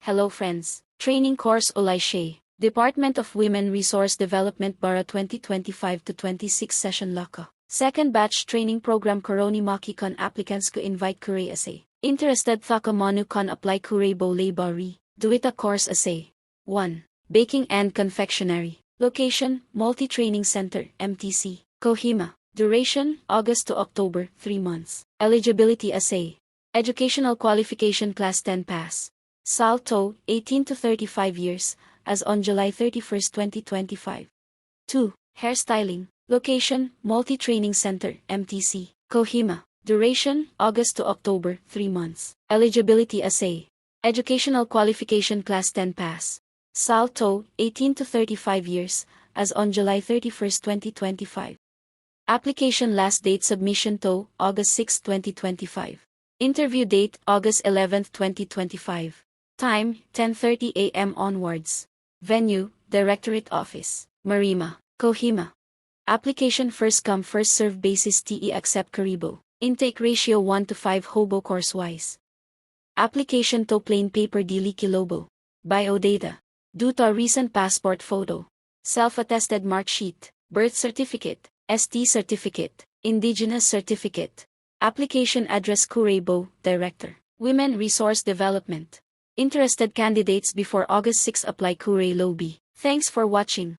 Hello friends. Training Course Olayshe. Department of Women Resource Development Bara 2025-26 Session Laka. Second Batch Training Program Koroni Maki kan applicants ko invite kure ase. Interested thaka manu kan apply kure bole bari. Duita course ase. 1. Baking and Confectionery. Location, Multi-Training Center, MTC, Kohima. Duration, August to October, 3 months. Eligibility ase. Educational Qualification Class 10 Pass. Salto, 18 to 35 years, as on July 31, 2025. 2. Hairstyling. Location, Multi-Training Center, MTC, Kohima. Duration, August to October, 3 months. Eligibility ase. Educational Qualification Class 10 Pass. Salto, 18 to 35 years, as on July 31, 2025. Application last date submission to August 6, 2025. Interview date August 11, 2025. Time 10:30 a.m. onwards. Venue Directorate Office, Marima, Kohima. Application first come first serve basis TE accept Karibo. Intake ratio 1:5 hobo course wise. Application to plain paper dili kilobo. Biodata. Duta recent passport photo. Self-attested mark sheet. Birth certificate. ST certificate. Indigenous certificate. Application address Kurebo, Director, Women Resource Development. Interested candidates before August 6 apply Kure Lobby. Thanks for watching.